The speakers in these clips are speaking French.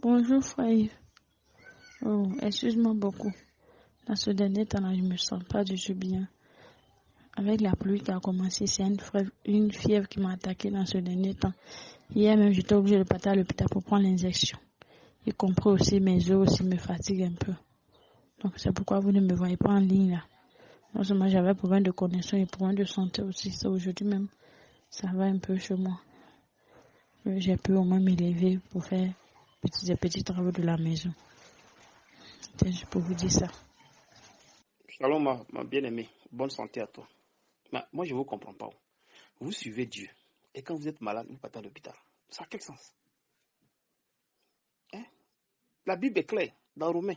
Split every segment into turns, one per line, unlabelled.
Bonjour, frère. Oh, excuse-moi beaucoup. Dans ce dernier temps-là, je ne me sens pas du tout bien. Avec la pluie qui a commencé, c'est une fièvre qui m'a attaqué dans ce dernier temps. Hier même, j'étais obligée de partir à l'hôpital pour prendre l'injection. Y compris aussi mes os aussi me fatiguent un peu. Donc c'est pourquoi vous ne me voyez pas en ligne là. Non seulement j'avais problème de connexion et problème de santé aussi. C'est aujourd'hui même, ça va un peu chez moi. J'ai pu au moins m'élever pour faire des petits travaux de la maison. C'était juste pour vous dire ça.
Shalom, ma bien-aimée. Bonne santé à toi. Mais moi, je ne vous comprends pas. Vous suivez Dieu. Et quand vous êtes malade, vous partez à l'hôpital. Ça a quel sens? La Bible est claire dans Romains.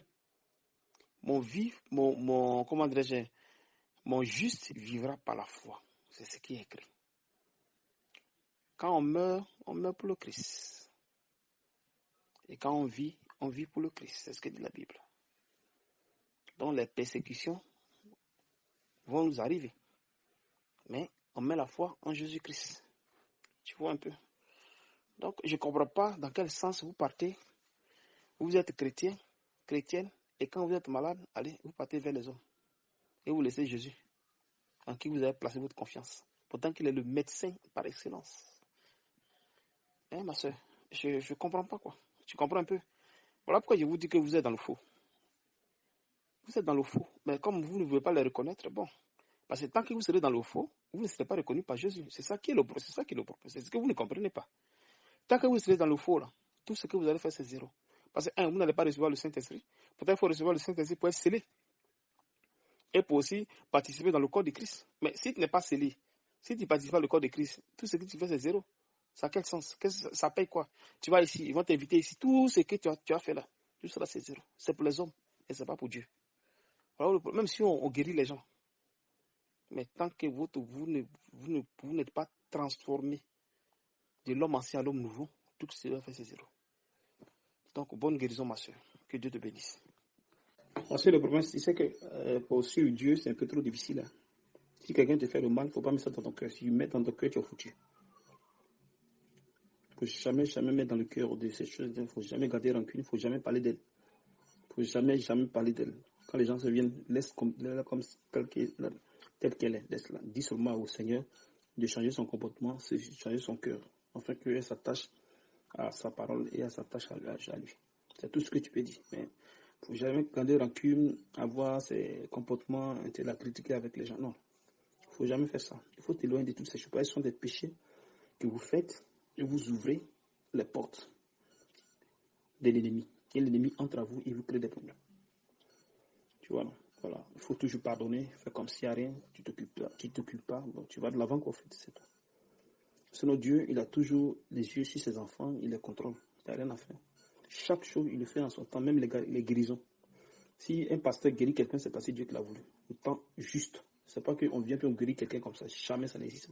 Comment dirais-je, mon juste vivra par la foi. C'est ce qui est écrit. Quand on meurt pour le Christ. Et quand on vit pour le Christ. C'est ce que dit la Bible. Donc les persécutions vont nous arriver. Mais on met la foi en Jésus-Christ. Tu vois un peu. Donc je ne comprends pas dans quel sens vous partez. Vous êtes chrétienne, et quand vous êtes malade, allez, vous partez vers les hommes. Et vous laissez Jésus, en qui vous avez placé votre confiance. Pourtant qu'il est le médecin par excellence. Ma soeur, je ne comprends pas quoi. Tu comprends un peu? Voilà pourquoi je vous dis que vous êtes dans le faux. Vous êtes dans le faux. Mais comme vous ne voulez pas le reconnaître, bon. Parce que tant que vous serez dans le faux, vous ne serez pas reconnu par Jésus. C'est ça qui est le problème. C'est ce que vous ne comprenez pas. Tant que vous serez dans le faux, là, tout ce que vous allez faire, c'est zéro. Parce que, vous n'allez pas recevoir le Saint-Esprit. Peut-être qu'il faut recevoir le Saint-Esprit pour être scellé. Et pour aussi participer dans le corps de Christ. Mais si tu n'es pas scellé, si tu ne participes pas dans le corps de Christ, tout ce que tu fais, c'est zéro. Ça a quel sens? Ça paye quoi? Tu vas ici, ils vont t'inviter ici. Tout ce que tu as fait là, tout cela, c'est zéro. C'est pour les hommes et ce n'est pas pour Dieu. Alors, même si on guérit les gens, mais tant que vous n'êtes pas transformé de l'homme ancien à l'homme nouveau, tout ce que tu dois faire, c'est zéro. Donc, bonne guérison, ma soeur. Que Dieu te bénisse. Parce que le problème, c'est que pour suivre Dieu, c'est un peu trop difficile. Hein. Si quelqu'un te fait le mal, il ne faut pas mettre ça dans ton cœur. Si tu mets dans ton cœur, tu es foutu. Il ne faut jamais mettre dans le cœur de ces choses. Il ne faut jamais garder rancune. Il ne faut jamais parler d'elle. Il ne faut jamais parler d'elle. Quand les gens se viennent, laisse comme telle qu'elle est. Laisse-la. Dis seulement au Seigneur de changer son comportement, de changer son cœur, afin qu'elle s'attache à sa parole et à sa tâche à lui. C'est tout ce que tu peux dire. Mais il ne faut jamais garder rancune, avoir ces comportements, la critiquer avec les gens. Non. Il ne faut jamais faire ça. Il faut t'éloigner de toutes ces choses. Ce sont des péchés que vous faites et vous ouvrez les portes de l'ennemi. Et l'ennemi entre à vous et vous crée des problèmes. Tu vois, non? Voilà. Il faut toujours pardonner, faire comme s'il n'y a rien, tu ne t'occupes pas. Donc tu vas de l'avant, quoi, en fait, c'est tout. Sinon, Dieu, il a toujours les yeux sur ses enfants, il les contrôle. Il n'y a rien à faire. Chaque chose, il le fait en son temps, même les guérisons. Si un pasteur guérit quelqu'un, c'est parce que Dieu te l'a voulu. Le temps juste. C'est pas qu'on vient puis on guérit quelqu'un comme ça. Jamais ça n'existe.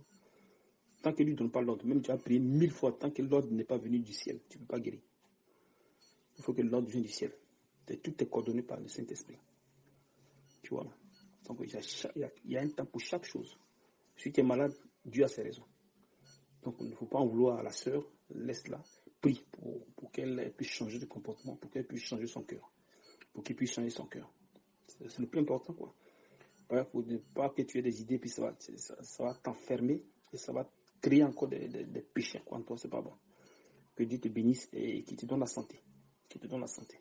Tant qu'il ne lui donne pas l'ordre, même tu as prié 1000 fois, tant que l'ordre n'est pas venu du ciel, tu ne peux pas guérir. Il faut que l'ordre vienne du ciel. Tout est coordonné par le Saint-Esprit. Tu vois là. Donc il y a un temps pour chaque chose. Si tu es malade, Dieu a ses raisons. Donc il ne faut pas en vouloir à la sœur, laisse-la, prie pour qu'elle puisse changer de comportement, pour qu'elle puisse changer son cœur, pour qu'il puisse changer son cœur. C'est le plus important, quoi. Il faut ne pas que tu aies des idées, puis ça va t'enfermer et ça va créer encore des péchés, quoi. En toi, c'est pas bon. Que Dieu te bénisse et qu'il te donne la santé. Qu'il te donne la santé.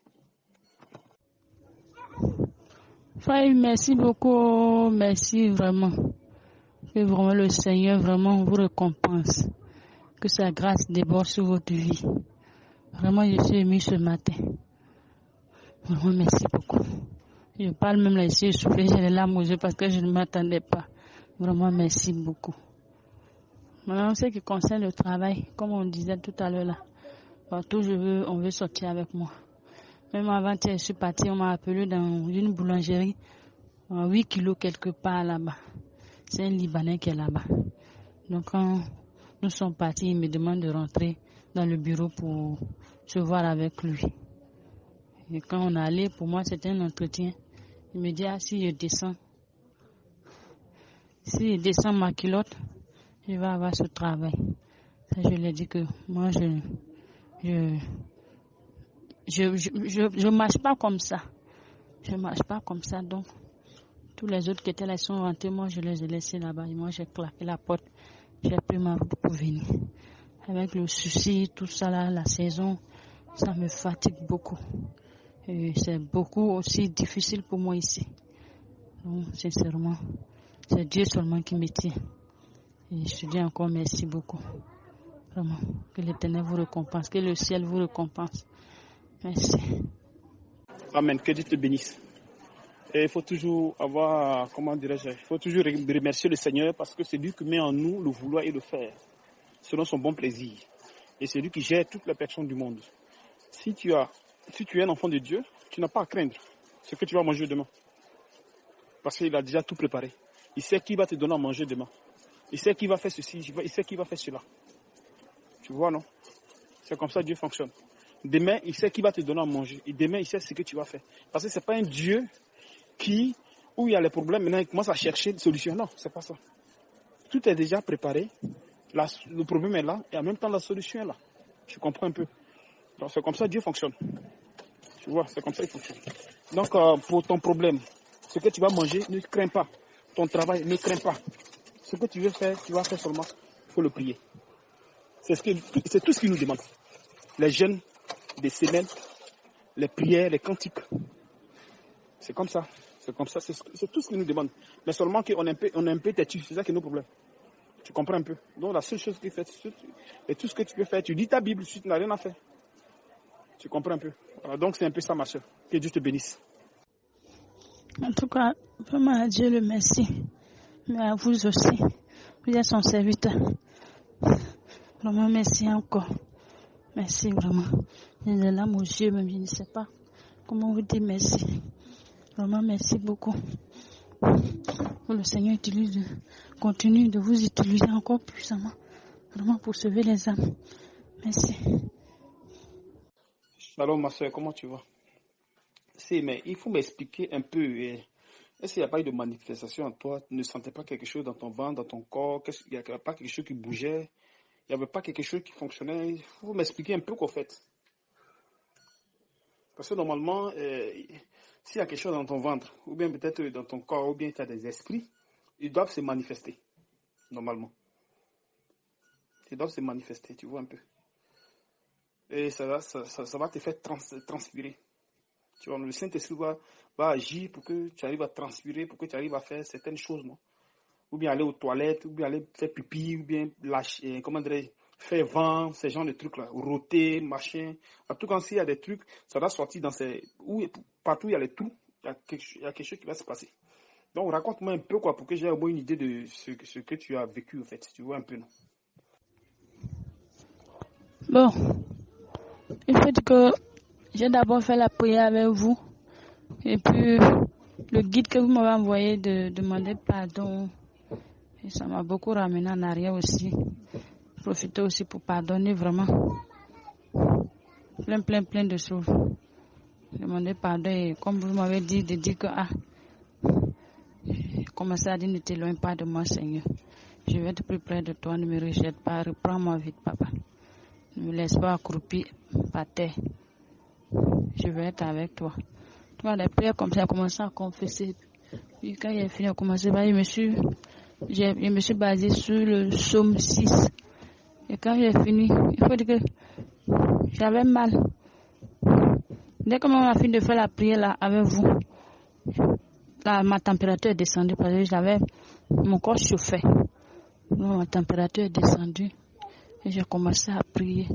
Frère, merci beaucoup, merci vraiment. Que vraiment le Seigneur vraiment vous récompense. Que sa grâce déborde sur votre vie. Vraiment, je suis ému ce matin. Vraiment, merci beaucoup. Je parle même là ici, je souffle, j'ai les larmes aux yeux parce que je ne m'attendais pas. Vraiment, merci beaucoup. Maintenant, ce qui concerne le travail, comme on disait tout à l'heure là, partout on veut sortir avec moi. Même avant-hier, je suis partie, on m'a appelé dans une boulangerie, à 8 kilos quelque part là-bas. C'est un Libanais qui est là-bas. Donc quand nous sommes partis, il me demande de rentrer dans le bureau pour se voir avec lui. Et quand on est allé, pour moi c'était un entretien. Il me dit, si je descends ma culotte, je vais avoir ce travail. Ça, je lui ai dit que moi je marche pas comme ça. Je marche pas comme ça, donc tous les autres qui étaient là, ils sont rentrés, moi je les ai laissés là-bas. Et moi j'ai claqué la porte, j'ai pris ma route pour venir. Avec le souci, tout ça là, la saison, ça me fatigue beaucoup. Et c'est beaucoup aussi difficile pour moi ici. Donc sincèrement, c'est Dieu seulement qui me tient. Et je te dis encore merci beaucoup. Vraiment, que l'Éternel vous récompense, que le ciel vous récompense. Merci.
Amen, que Dieu te bénisse. Et il faut toujours avoir, comment dirais-je, il faut toujours remercier le Seigneur parce que c'est lui qui met en nous le vouloir et le faire, selon son bon plaisir. Et c'est lui qui gère toutes les personnes du monde. Si tu es un enfant de Dieu, tu n'as pas à craindre ce que tu vas manger demain. Parce qu'il a déjà tout préparé. Il sait qui va te donner à manger demain. Il sait qui va faire ceci, il sait qui va faire cela. Tu vois, non? C'est comme ça que Dieu fonctionne. Demain, il sait qui va te donner à manger. Et demain, il sait ce que tu vas faire. Parce que ce n'est pas un Dieu où il y a les problèmes, maintenant il commence à chercher des solutions. Non, c'est pas ça. Tout est déjà préparé. Le problème est là et en même temps la solution est là. Tu comprends un peu? Donc c'est comme ça que Dieu fonctionne. Tu vois, c'est comme ça qu'il fonctionne. Donc pour ton problème, ce que tu vas manger, ne crains pas. Ton travail, ne crains pas. Ce que tu veux faire, tu vas faire seulement. Il faut le prier. C'est tout ce qu'il nous demande. Les jeûnes, des semaines, les prières, les cantiques. C'est comme ça. C'est comme ça. C'est tout ce qu'il nous demande. Mais seulement qu'on est un peu têtu. C'est ça qui est nos problèmes. Tu comprends un peu? Donc la seule chose qu'il fait, et tout ce que tu peux faire, tu lis ta Bible, tu n'as rien à faire. Tu comprends un peu? Alors, donc c'est un peu ça, ma soeur. Que Dieu te bénisse.
En tout cas, vraiment à Dieu le merci. Mais à vous aussi. Vous êtes son serviteur. Vraiment merci encore. Merci vraiment. J'ai des larmes aux yeux, même je ne sais pas comment vous dire merci. Vraiment merci beaucoup. Le Seigneur continue de vous utiliser encore puissamment. Vraiment pour sauver les âmes. Merci.
Alors ma soeur, comment tu vas? Mais il faut m'expliquer un peu. Est-ce qu'il n'y a pas eu de manifestation en toi? Tu ne sentais pas quelque chose dans ton ventre, dans ton corps? Il n'y avait pas quelque chose qui bougeait? Il n'y avait pas quelque chose qui fonctionnait? Il faut m'expliquer un peu qu'en fait. Parce que normalement, s'il y a quelque chose dans ton ventre, ou bien peut-être dans ton corps, ou bien tu as des esprits, ils doivent se manifester, normalement. Ils doivent se manifester, tu vois un peu. Et ça va te faire transpirer. Tu vois, le Saint-Esprit va agir pour que tu arrives à transpirer, pour que tu arrives à faire certaines choses, non? Ou bien aller aux toilettes, ou bien aller faire pipi, ou bien lâcher, faire vent, ces genres de trucs-là, rôter, machin. En tout cas, s'il y a des trucs, ça va sortir dans partout où il y a les trous, il y a quelque chose qui va se passer. Donc, raconte-moi un peu, quoi, pour que j'ai au moins une idée de ce que tu as vécu, en fait. Tu vois un peu, non?
Bon, il faut dire que j'ai d'abord fait la prière avec vous. Et puis, le guide que vous m'avez envoyé de demander pardon, et ça m'a beaucoup ramené en arrière aussi. Profiter aussi pour pardonner vraiment. Plein de choses. Demander pardon et comme vous m'avez dit, de dire que commencez à dire ne t'éloigne pas de moi, Seigneur. Je vais être plus près de toi, ne me rejette pas, reprends-moi vite, papa. Ne me laisse pas accroupi par terre. Je vais être avec toi. Tu vois, les prières comme ça, j'ai commencé à confesser. Puis quand j'ai fini, j'ai commencé, je me suis basé sur le psaume 6. Et quand j'ai fini, il faut dire que j'avais mal. Dès que maman a fini de faire la prière là avec vous, ma température est descendue parce que mon corps chauffait. Donc, ma température est descendue et j'ai commencé à prier.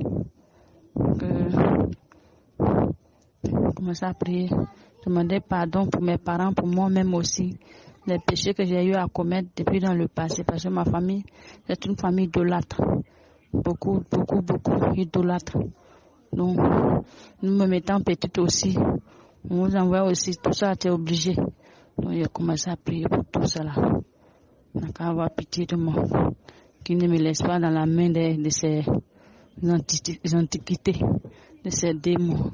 Demander pardon pour mes parents, pour moi-même aussi. Les péchés que j'ai eu à commettre depuis dans le passé parce que ma famille, c'est une famille idolâtre. Beaucoup idolâtres. Donc, nous me mettant petite aussi, on nous envoie aussi, tout ça, tu es obligé. Donc, j'ai commencé à prier pour tout cela. Donc, avoir pitié de moi, qui ne me laisse pas dans la main de ces antiquités, de ces démons,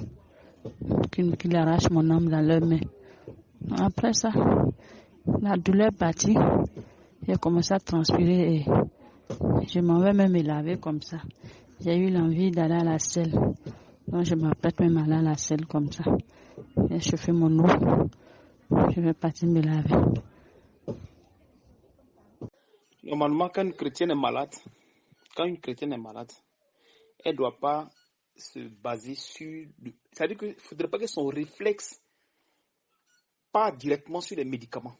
qui arrachent mon âme dans leurs mains. Donc, après ça, la douleur est partie, j'ai commencé à transpirer et je m'en vais même me laver comme ça. J'ai eu l'envie d'aller à la selle Donc je m'apprête même à aller à la selle comme ça. Et je fais mon eau. Je vais partir me laver.
Normalement, quand une chrétienne est malade, elle ne doit pas se baser sur... C'est-à-dire qu'il ne faudrait pas que son réflexe parte directement sur les médicaments.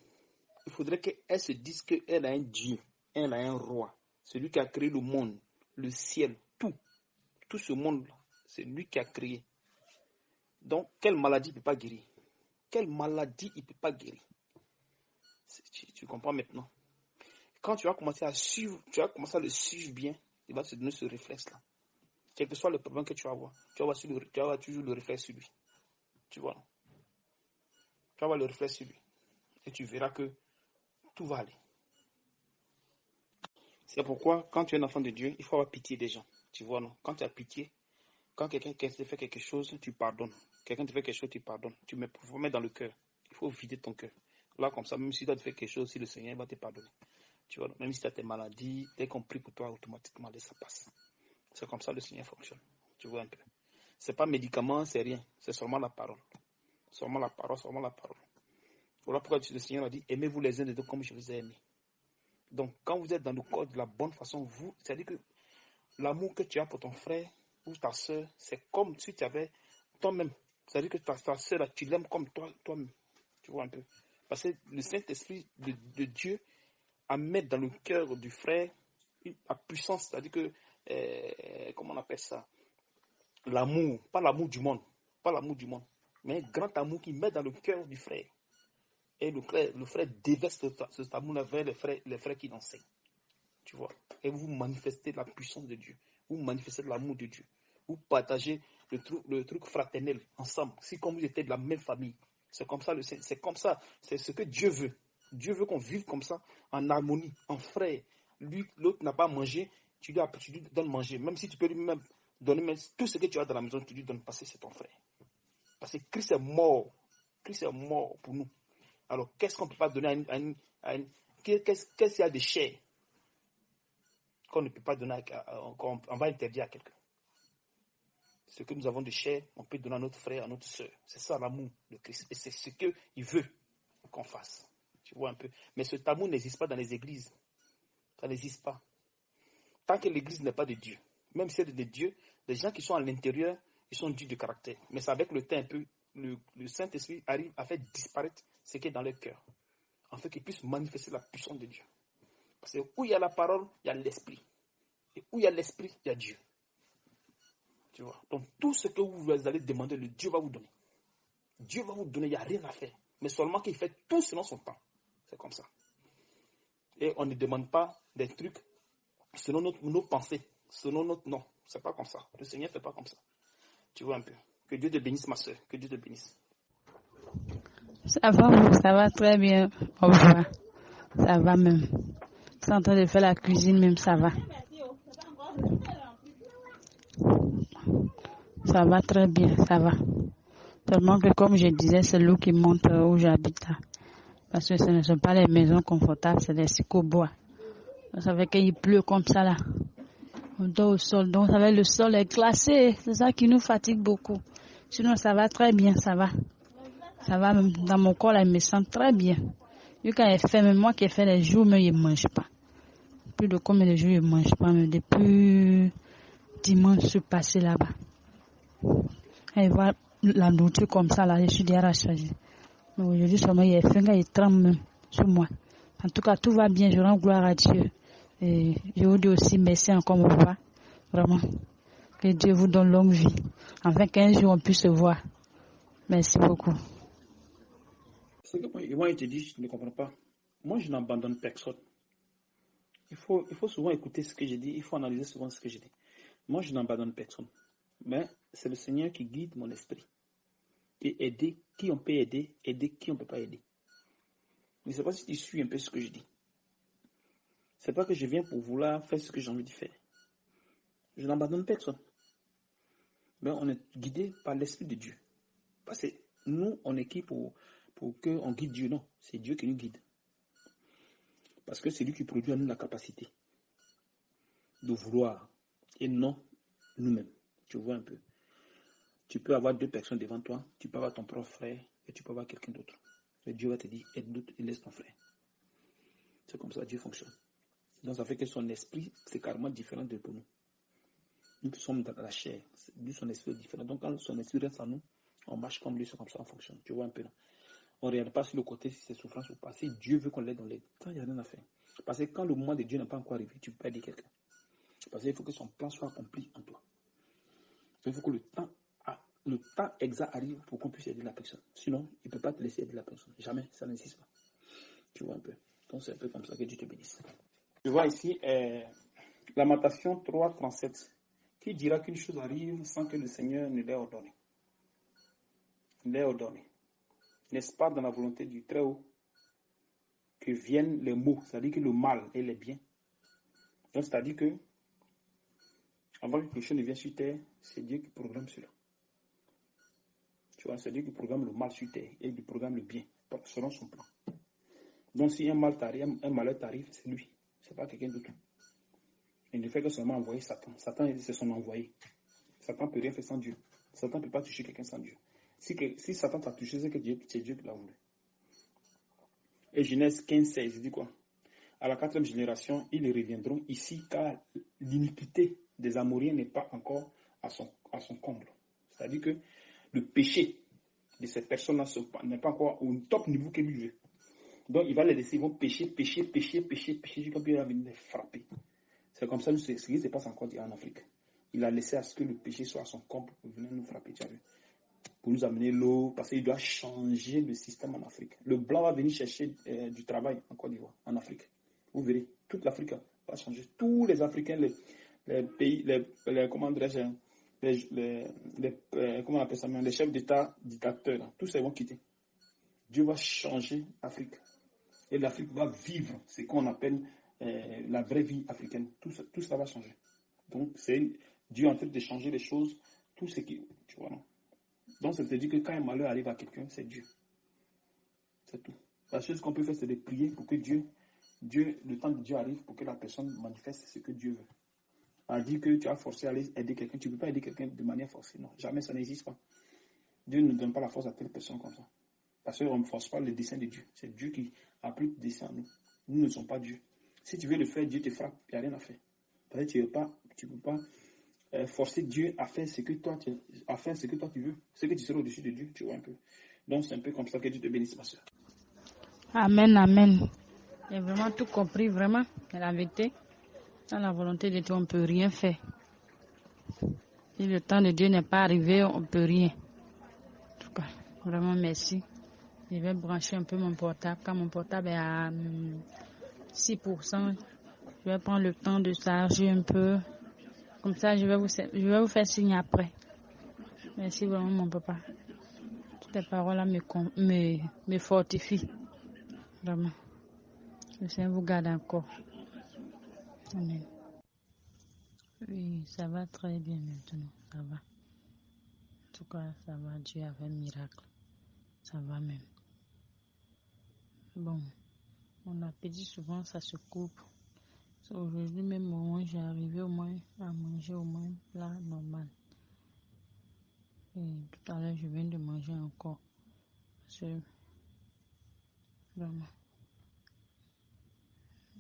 Il faudrait qu'elle se dise qu'elle a un Dieu, elle a un roi, celui qui a créé le monde, le ciel, tout ce monde-là, c'est lui qui a créé. Donc, quelle maladie il ne peut pas guérir? Quelle maladie il ne peut pas guérir? Tu comprends maintenant? Quand tu vas commencer à suivre, tu vas commencer à le suivre bien, il va te donner ce réflexe-là. Quel que soit le problème que tu vas avoir, tu vas avoir toujours le réflexe sur lui. Tu vois? Tu vas avoir le réflexe sur lui. Et tu verras que tout va aller. C'est pourquoi, quand tu es un enfant de Dieu, il faut avoir pitié des gens. Tu vois, non? Quand tu as pitié, quand quelqu'un te fait quelque chose, tu pardonnes. Quelqu'un te fait quelque chose, tu pardonnes. Tu faut mettre dans le cœur. Il faut vider ton cœur. Là, comme ça, même si tu as fait quelque chose, si le Seigneur va te pardonner. Tu vois, même si tu as tes maladies, dès qu'on prie pour toi, automatiquement, ça passe. C'est comme ça que le Seigneur fonctionne. Tu vois un peu. C'est pas médicament, c'est rien. C'est seulement la parole. Seulement la parole, seulement la parole. Voilà pourquoi le Seigneur a dit, aimez-vous les uns les autres comme je vous ai aimé. Donc, quand vous êtes dans le corps de la bonne façon, c'est-à-dire que l'amour que tu as pour ton frère ou ta soeur, c'est comme si tu avais toi-même. C'est-à-dire que ta soeur, tu l'aimes comme toi-même. Tu vois un peu. Parce que le Saint-Esprit de Dieu a mis dans le cœur du frère la puissance, c'est-à-dire que, comment on appelle ça? L'amour, pas l'amour du monde, mais un grand amour qui met dans le cœur du frère. Et le frère déverse cet amour vers les frères qui l'enseignent. Tu vois. Et vous manifestez la puissance de Dieu. Vous manifestez l'amour de Dieu. Vous partagez le truc fraternel ensemble. C'est comme vous étiez de la même famille. C'est comme ça, c'est ce que Dieu veut. Dieu veut qu'on vive comme ça, en harmonie, en frère. Lui, l'autre n'a pas mangé, tu lui donnes manger. Même si tu peux lui-même donner tout ce que tu as dans la maison, tu lui donnes passer, c'est ton frère. Parce que Christ est mort. Christ est mort pour nous. Alors, qu'est-ce qu'on ne peut pas donner qu'est-ce qu'il y a de chair qu'on ne peut pas donner, qu'on va interdire à quelqu'un? Ce que nous avons de chair, on peut donner à notre frère, à notre soeur. C'est ça l'amour de Christ. Et c'est ce qu'il veut qu'on fasse. Tu vois un peu. Mais cet amour n'existe pas dans les églises. Ça n'existe pas. Tant que l'église n'est pas de Dieu, même si c'est de Dieu, les gens qui sont à l'intérieur, ils sont durs de caractère. Mais c'est avec le temps un peu, le Saint-Esprit arrive à faire disparaître ce qui est dans leur cœur, afin qu'ils puissent manifester la puissance de Dieu. Parce que où il y a la parole, il y a l'esprit. Et où il y a l'esprit, il y a Dieu. Tu vois. Donc tout ce que vous allez demander, le Dieu va vous donner. Dieu va vous donner, il n'y a rien à faire. Mais seulement qu'il fait tout selon son temps. C'est comme ça. Et on ne demande pas des trucs selon nos pensées, selon notre... Non, c'est pas comme ça. Le Seigneur ne fait pas comme ça. Tu vois un peu. Que Dieu te bénisse, ma soeur. Que Dieu te bénisse.
Ça va très bien. Au revoir. Ça va même. C'est en train de faire la cuisine même, ça va. Ça va très bien, ça va. Seulement que comme je disais, c'est l'eau qui monte où j'habite là. Parce que ce ne sont pas les maisons confortables, c'est des bois. Vous savez qu'il pleut comme ça là. On dort au sol, donc vous savez, le sol est glacé. C'est ça qui nous fatigue beaucoup. Sinon, ça va très bien, ça va. Ça va même dans mon corps là, il me sent très bien. Vu quand il fait, même moi qui ai fait les jours, mais il ne mange pas. Plus de combien de jours il ne mange pas, mais depuis dimanche passé là-bas. Et voilà la nourriture comme ça là, je suis déjà rassasiée. Mais aujourd'hui seulement il est faim, il tremble même sur moi. En tout cas, tout va bien, je rends gloire à Dieu. Et je vous dis aussi merci encore mon papa. Vraiment. Que Dieu vous donne longue vie. Afin qu'un jour on puisse se voir. Merci beaucoup.
C'est que moi, il te dit, je ne comprends pas. Moi, je n'abandonne personne. Il faut souvent écouter ce que je dis. Il faut analyser souvent ce que je dis. Moi, je n'abandonne personne. Mais c'est le Seigneur qui guide mon esprit. Et aider qui on peut aider qui on ne peut pas aider. Je ne sais pas si tu suis un peu ce que je dis. C'est pas que je viens pour vouloir faire ce que j'ai envie de faire. Je n'abandonne personne. Mais on est guidé par l'Esprit de Dieu. Parce que nous, on est qui pour qu'on guide Dieu? Non, c'est Dieu qui nous guide. Parce que c'est lui qui produit en nous la capacité de vouloir et non nous-mêmes. Tu vois un peu. Tu peux avoir deux personnes devant toi, tu peux avoir ton propre frère et tu peux avoir quelqu'un d'autre. Et Dieu va te dire, aide l'autre et laisse ton frère. C'est comme ça que Dieu fonctionne. Donc ça fait que son esprit, c'est carrément différent de nous. Nous sommes dans la chair. Lui, son esprit est différent. Donc quand son esprit reste en nous, on marche comme lui, c'est comme ça on fonctionne. Tu vois un peu là. On ne regarde pas sur le côté si c'est souffrance ou pas. Si Dieu veut qu'on l'aide, on l'aide. Ça, il n'y a rien à faire. Parce que quand le moment de Dieu n'est pas encore arrivé, tu peux pas aider quelqu'un. Parce qu'il faut que son plan soit accompli en toi. Il faut que le temps exact arrive pour qu'on puisse aider la personne. Sinon, il ne peut pas te laisser aider la personne. Jamais, ça n'existe pas. Tu vois un peu. Donc c'est un peu comme ça que Dieu te bénisse. Tu vois ici, Lamentation 3, 37. Qui dira qu'une chose arrive sans que le Seigneur ne l'ait ordonné? N'est-ce pas dans la volonté du Très-Haut que viennent les maux, c'est-à-dire que le mal et les biens. Donc c'est-à-dire que avant que quelque chose ne vienne sur terre, c'est Dieu qui programme cela. Tu vois, c'est Dieu qui programme le mal sur terre et qui programme le bien selon son plan. Donc si un malheur t'arrive, c'est lui, c'est pas quelqu'un d'autre. Il ne fait que seulement envoyer Satan. Satan, c'est son envoyé. Satan ne peut rien faire sans Dieu. Satan ne peut pas toucher quelqu'un sans Dieu. Si Satan t'a touché, c'est que c'est Dieu qui l'a voulu. Et Genèse 15, 16, il dit quoi? À la 4e génération, ils reviendront ici car l'iniquité des Amoréens n'est pas encore à son comble. C'est-à-dire que le péché de ces personnes-là n'est pas encore au top niveau que lui veut. Donc il va les laisser, ils vont pécher, jusqu'à qu'il va venir les frapper. C'est comme ça ce qui se passe encore en Afrique. Il a laissé à ce que le péché soit à son comble pour venir nous frapper, tu as vu? Pour nous amener l'eau, parce qu'il doit changer le système en Afrique. Le blanc va venir chercher du travail en Côte d'Ivoire, en Afrique. Vous verrez, toute l'Afrique va changer. Tous les Africains, les pays, comment dirais-je, comment on appelle ça, les chefs d'État dictateurs, tous ils vont quitter. Dieu va changer l'Afrique. Et l'Afrique va vivre ce qu'on appelle la vraie vie africaine. Tout ça va changer. Donc, c'est Dieu en train de changer les choses, tout ce qui... Tu vois, non? Donc, ça veut dire que quand un malheur arrive à quelqu'un, c'est Dieu. C'est tout. La chose qu'on peut faire, c'est de prier pour que le temps de Dieu arrive pour que la personne manifeste ce que Dieu veut. À dire que tu as forcé à aller aider quelqu'un, tu ne peux pas aider quelqu'un de manière forcée. Non, jamais, ça n'existe pas. Dieu ne donne pas la force à telle personne comme ça. Parce qu'on ne force pas le dessein de Dieu. C'est Dieu qui applique le dessein à nous. Nous ne sommes pas Dieu. Si tu veux le faire, Dieu te frappe, il n'y a rien à faire. Parce que tu ne peux pas forcer Dieu à faire ce que toi tu veux. Ce que tu seras au-dessus de Dieu, tu vois un peu. Donc c'est un peu comme ça que Dieu te bénisse, ma soeur.
Amen, amen. J'ai vraiment tout compris, vraiment. La vérité, dans la volonté de Dieu, on ne peut rien faire. Si le temps de Dieu n'est pas arrivé, on ne peut rien. En tout cas, vraiment merci. Je vais brancher un peu mon portable. Quand mon portable est à 6%, je vais prendre le temps de charger un peu. Comme ça, je vais vous faire signe après. Merci vraiment, mon papa. Toutes tes paroles-là me fortifient. Vraiment. Le Seigneur vous garde encore. Amen. Oui, ça va très bien maintenant. Ça va. En tout cas, ça va. Dieu a fait un miracle. Ça va même. Bon, mon appétit, souvent, ça se coupe. Aujourd'hui, même au moins, j'ai arrivé au moins à manger au moins plat normal. Et tout à l'heure, je viens de manger encore. C'est vraiment.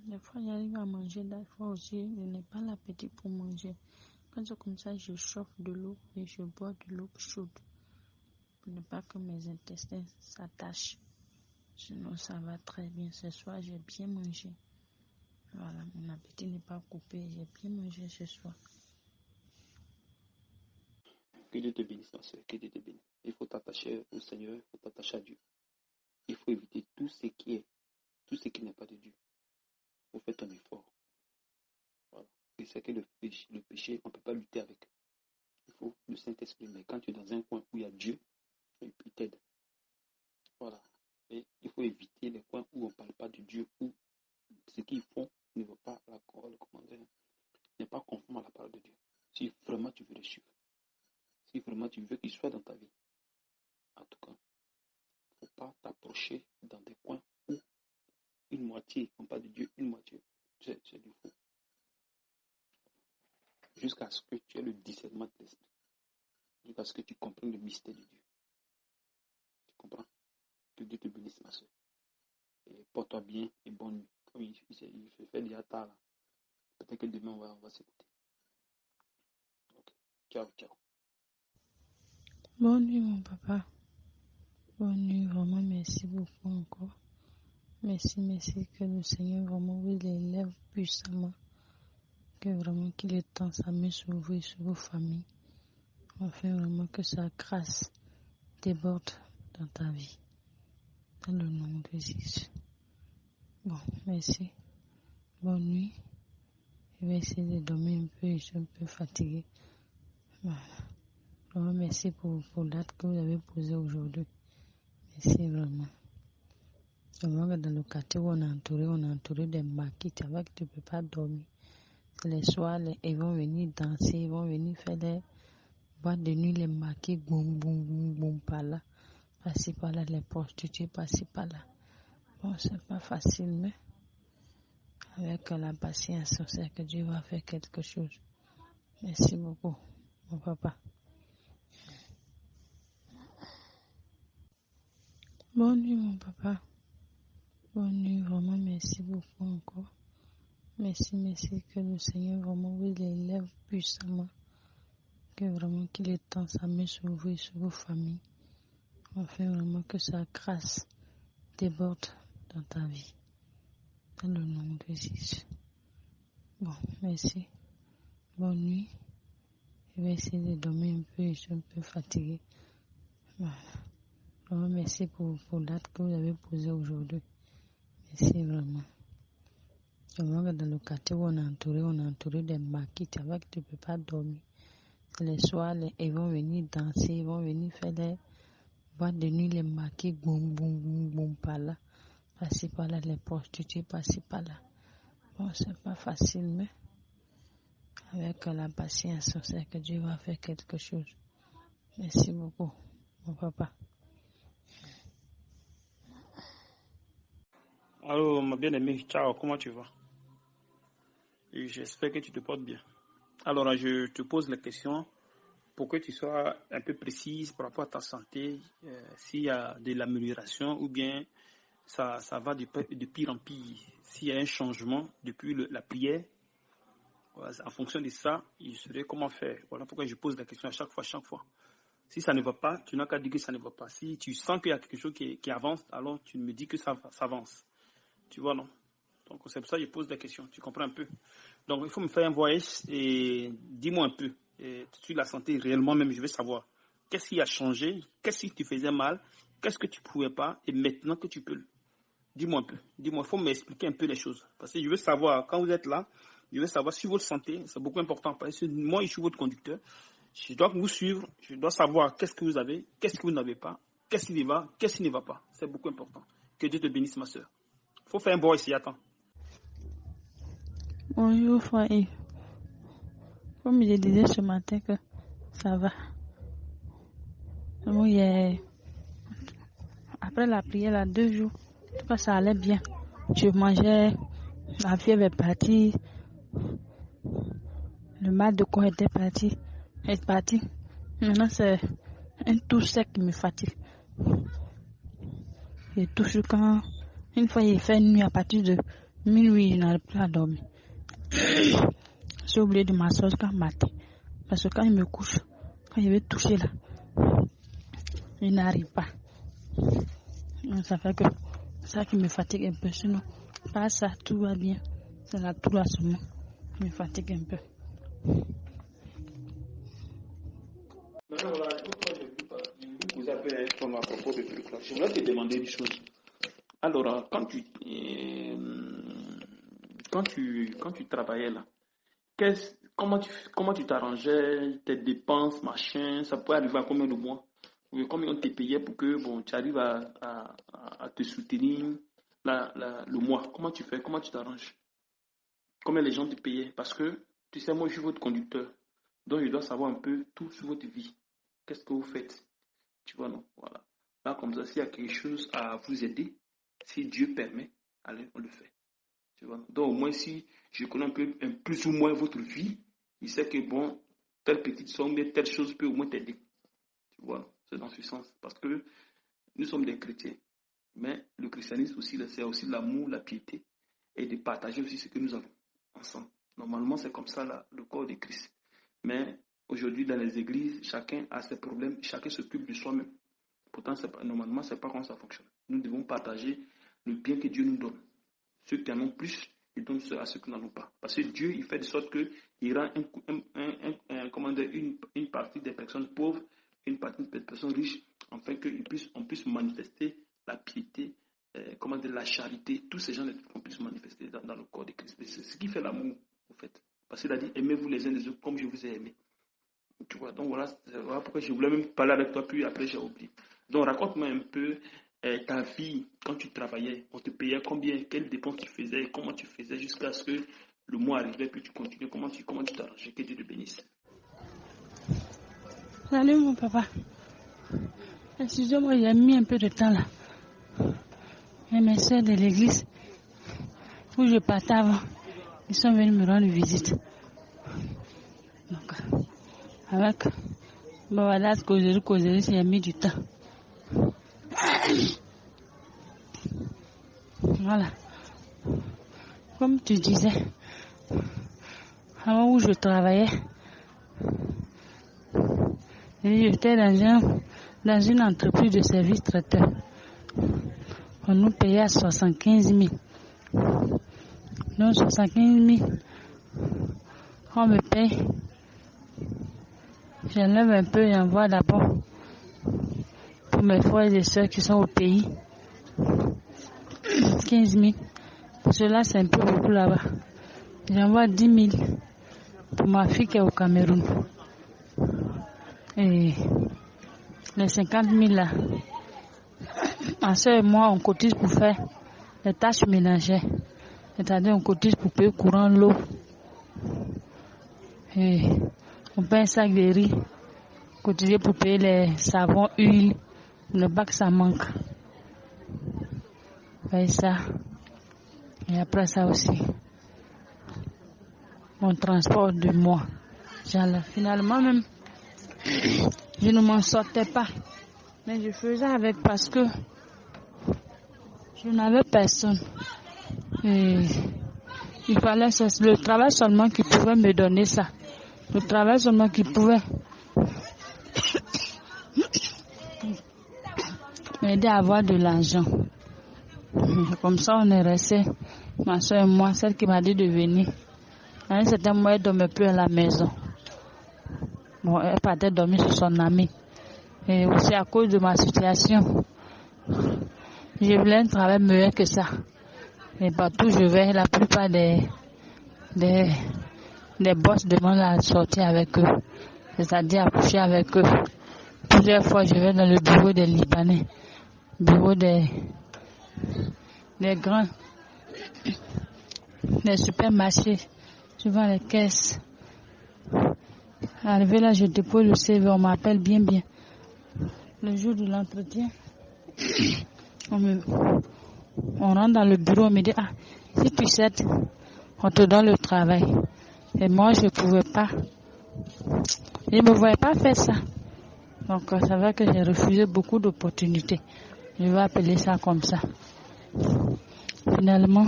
Des fois, j'arrive à manger, des fois aussi, je n'ai pas l'appétit pour manger. Quand c'est comme ça, je chauffe de l'eau et je bois de l'eau chaude pour ne pas que mes intestins s'attachent. Sinon, ça va très bien. Ce soir, j'ai bien mangé. Voilà, mon appétit n'est pas coupé. J'ai bien mangé ce soir.
Que Dieu te bénisse, ma soeur, que Dieu te bénisse. Il faut t'attacher au Seigneur, il faut t'attacher à Dieu. Il faut éviter tout ce qui n'est pas de Dieu. Il faut faire ton effort. Voilà. Et c'est que le péché, on ne peut pas lutter avec. Il faut le Saint-Esprit. Mais quand tu es dans un coin où il y a Dieu, il t'aide. Voilà. Et il faut éviter les coins où on ne parle pas de Dieu, où ce qu'ils font ne va pas n'est pas conforme à la parole de Dieu. Si vraiment tu veux le suivre, si vraiment tu veux qu'il soit dans ta vie, en tout cas, il ne faut pas t'approcher dans des coins où une moitié, on parle de Dieu, une moitié, c'est du faux. Jusqu'à ce que tu aies le discernement de l'esprit. Parce que tu comprends le mystère de Dieu. Tu comprends? Que Dieu te bénisse, ma soeur. Et porte-toi bien et bonne nuit. Comme il se fait déjà tard là. Peut-être que demain on va s'écouter. Ok. Ciao, ciao.
Bonne nuit, mon papa. Bonne nuit, vraiment, merci beaucoup encore. Merci, que le Seigneur vraiment vous élève puissamment. Que vraiment qu'il étend sa main sur vous et sur vos familles. Enfin, vraiment que sa grâce déborde dans ta vie. Dans le nom de Jésus. Bon, merci. Bonne nuit. Je vais essayer de dormir un peu, je suis un peu fatiguée. Voilà. Vraiment, merci pour l'acte que vous avez posé aujourd'hui. Merci vraiment. Vraiment que dans le quartier où on est entouré des maquis, tu vois que tu ne peux pas dormir. Les soirs, ils vont venir danser, ils vont venir faire des boîtes de nuit, les maquis, boum, boum, boum, boum, par là. Par-ci, par-là, les prostituées, par-ci, par-là. Bon, c'est pas facile, mais avec la patience, on sait que Dieu va faire quelque chose. Merci beaucoup, mon papa. Bonne nuit, mon papa. Bonne nuit, vraiment, merci beaucoup encore. Merci, que le Seigneur vraiment vous élève puissamment. Que vraiment qu'il étend sa main sur vous et sur vos familles. Enfin, vraiment que sa grâce déborde dans ta vie. Dans le nom de Jésus. Bon, merci. Bonne nuit. Je vais essayer de dormir un peu, je suis un peu fatiguée. Voilà. Vraiment, merci pour l'acte que vous avez posé aujourd'hui. Merci vraiment. Vraiment que dans le quartier où on est entouré des maquis, tu vois que tu ne peux pas dormir. Les soirs, ils vont venir danser, ils vont venir faire des boîtes de nuit, les maquis, boum, boum, boum, boum, par là. Par-ci, par-là, les prostituées, par-ci, par-là. Bon, c'est pas facile, mais avec la patience, on sait que Dieu va faire quelque chose. Merci beaucoup, mon papa.
Allô, ma bien-aimée, ciao, comment tu vas? Et j'espère que tu te portes bien. Alors, je te pose la question pour que tu sois un peu précise par rapport à ta santé, s'il y a de l'amélioration ou bien ça va de pire en pire. S'il y a un changement depuis la prière, voilà, en fonction de ça, je saurais comment faire. Voilà pourquoi je pose la question à chaque fois. Si ça ne va pas, tu n'as qu'à dire que ça ne va pas. Si tu sens qu'il y a quelque chose qui avance, alors tu me dis que ça avance. Tu vois, non? Donc c'est pour ça que je pose la question. Tu comprends un peu? Donc il faut me faire un voyage et dis-moi un peu. Sur la santé, réellement même, je veux savoir. Qu'est-ce qui a changé? Qu'est-ce qui te faisait mal? Qu'est-ce que tu ne pouvais pas? Et maintenant que tu peux. Dis-moi un peu. Dis-moi, il faut m'expliquer un peu les choses. Parce que je veux savoir, quand vous êtes là, je veux savoir si votre santé, c'est beaucoup important. Parce que moi, je suis votre conducteur. Je dois vous suivre. Je dois savoir qu'est-ce que vous avez, qu'est-ce que vous n'avez pas, qu'est-ce qui va, qu'est-ce qui ne va pas. C'est beaucoup important. Que Dieu te bénisse, ma soeur. Il faut faire un bon ici, attends.
Bonjour, frère Yves. Comme je disais ce matin que ça va. Vraiment, après la prière, là, 2 jours, en tout cas, ça allait bien. Je mangeais, la fièvre est partie, le mal de corps est parti. Maintenant, c'est un tout sec qui me fatigue. Je touche quand, une fois il fait nuit à partir de minuit, je n'arrive plus à dormir. J'ai oublié de m'asseoir jusqu'à matin. Parce que quand il me couche, quand je vais toucher là, je n'arrive pas. Donc, ça fait que ça qui me fatigue un peu. Sinon, pas ça, tout va bien. C'est la toux là seulement qui me fatigue un peu.
Maintenant, voilà, je vais vous poser un peu d'informations à propos de trucs là. Je voudrais te demander une chose. Alors, quand tu travaillais là, comment tu t'arrangeais, tes dépenses, machin, ça peut arriver à combien de mois? Ou combien on te payait pour que bon, tu arrives à te soutenir le mois? Comment tu fais? Comment tu t'arranges? Combien les gens te payaient? Parce que, tu sais, moi, je suis votre conducteur. Donc, je dois savoir un peu tout sur votre vie. Qu'est-ce que vous faites? Tu vois, non? Voilà. Là, comme ça, s'il y a quelque chose à vous aider, si Dieu permet, allez, on le fait. Tu vois? Donc, au moins, si je connais plus ou moins votre vie, il sait que, bon, telle petite somme, telle chose peut au moins t'aider.
Voilà, c'est dans ce sens. Parce que nous sommes des chrétiens. Mais le christianisme aussi, c'est aussi l'amour, la piété et de partager aussi ce que nous avons ensemble. Normalement, c'est comme ça le corps de Christ. Mais aujourd'hui, dans les églises, chacun a ses problèmes, chacun s'occupe de soi-même. Pourtant, normalement, ce n'est pas comme ça fonctionne. Nous devons partager le bien que Dieu nous donne. Ceux qui en ont plus, ils donnent à ceux qui n'en ont pas. Parce que Dieu, il fait de sorte qu'il rend une partie des personnes pauvres, une partie des personnes riches, afin qu'on puisse manifester la piété, la charité, tous ces gens qu'on puisse manifester dans le corps de Christ. C'est ce qui fait l'amour, en fait. Parce qu'il a dit, aimez-vous les uns les autres comme je vous ai aimé. Tu vois, donc voilà pourquoi je voulais même parler avec toi, puis après j'ai oublié. Donc raconte-moi un peu ta vie quand tu travaillais. On te payait combien, quelles dépenses tu faisais, comment tu faisais jusqu'à ce que le mois arrivait, puis tu continuais. Comment tu t'arrangeais? Que Dieu te bénisse.
Salut mon papa. Excusez-moi, il a mis un peu de temps là. Et mes soeurs de l'église, où je partais avant, ils sont venus me rendre visite. Donc, avec Babadas, causerie, il a mis du temps. Voilà. Comme tu disais, avant où je travaillais, j'étais dans une entreprise de services traiteurs. On nous payait à 75 000. Donc 75 000, on me paye. J'enlève un peu et envoie d'abord pour mes frères et sœurs qui sont au pays. 15 000. Parce que là, c'est un peu beaucoup là-bas. J'envoie 10 000 pour ma fille qui est au Cameroun. Et les 50 000 là, ma soeur et moi, on cotise pour faire les tâches ménagères. C'est-à-dire, on cotise pour payer courant, l'eau. Et on paye un sac de riz. Cotiser pour payer les savons, huile. Le bac, ça manque. Paye ça. Et après ça aussi, mon transport de moi. Finalement même, je ne m'en sortais pas. Mais je faisais avec parce que je n'avais personne. Et il fallait le travail seulement qui pouvait me donner ça. Le travail seulement qui pouvait m'aider à avoir de l'argent. Comme ça, on est resté, ma soeur et moi, celle qui m'a dit de venir. À un certain moment, elle ne dormait plus à la maison. Bon, elle partait dormir sur son ami. Et aussi à cause de ma situation, je voulais un travail meilleur que ça. Et partout où je vais, la plupart des boss demandent à sortir avec eux, c'est-à-dire à coucher avec eux. Plusieurs fois, je vais dans le bureau des Libanais, bureau des grands, des supermarchés, souvent les caisses. Arrivé là, je dépose le CV, on m'appelle bien. Le jour de l'entretien, on rentre dans le bureau, on me dit, si tu sais, on te donne le travail. Et moi, je ne pouvais pas. Je ne me voyais pas faire ça. Donc, ça va que j'ai refusé beaucoup d'opportunités. Je vais appeler ça comme ça. Finalement,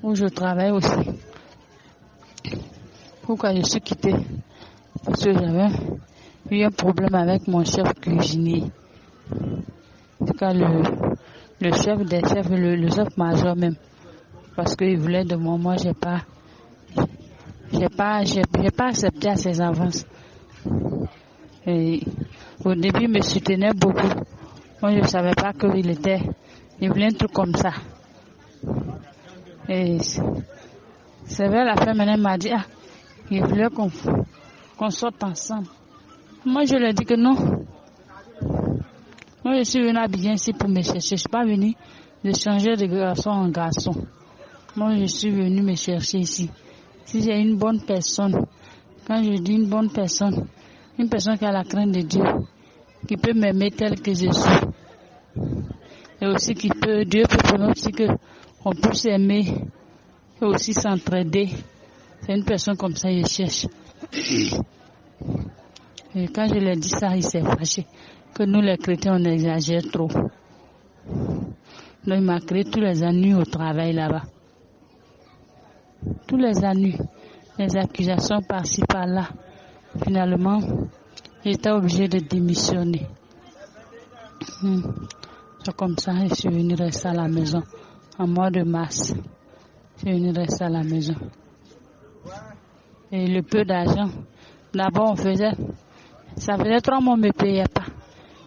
où je travaille aussi. Pourquoi je suis quittée? Parce que j'avais eu un problème avec mon chef cuisinier. En tout cas, le chef des chefs, le chef-major même. Parce qu'il voulait de moi, j'ai pas accepté à ses avances. Et au début, il me soutenait beaucoup. Moi, je ne savais pas il voulait un truc comme ça. Et c'est vrai, la femme m'a dit, il voulait qu'on sorte ensemble. Moi, je lui ai dit que non. Moi, je suis venue à Abidjan ici pour me chercher. Je ne suis pas venue de changer de garçon en garçon. Moi, je suis venue me chercher ici. Si j'ai une bonne personne, quand je dis une bonne personne, une personne qui a la crainte de Dieu, qui peut m'aimer tel que je suis, et aussi Dieu peut permettre aussi qu'on puisse aimer et aussi s'entraider. C'est une personne comme ça que je cherche. Et quand je lui ai dit ça, il s'est fâché. Que nous, les chrétiens, on exagère trop. Donc, il m'a créé tous les ennuis au travail là-bas. Tous les ennuis. Les accusations par-ci, par-là. Finalement, j'étais obligée de démissionner. C'est comme ça que je suis venue rester à la maison. En mois de mars, je suis venue rester à la maison. Et le peu d'argent, d'abord on faisait, ça faisait 3 mois, on ne me payait pas.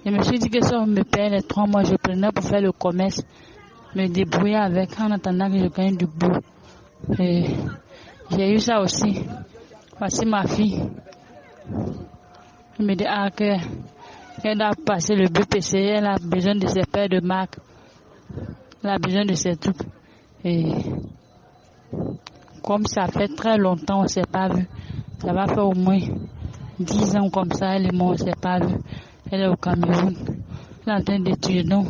Je me suis dit que si on me payait les 3 mois, je prenais pour faire le commerce, me débrouiller avec en attendant que je gagne du boulot. Et j'ai eu ça aussi. Voici ma fille. Je me dis, qu'elle a passé le BPC, elle a besoin de ses paires de marques, elle a besoin de ses trucs. Et comme ça fait très longtemps, on ne s'est pas vu. Ça va faire au moins 10 ans comme ça, elle et moi, on ne s'est pas vu. Elle est au Cameroun. Elle est en train d'étudier. Donc,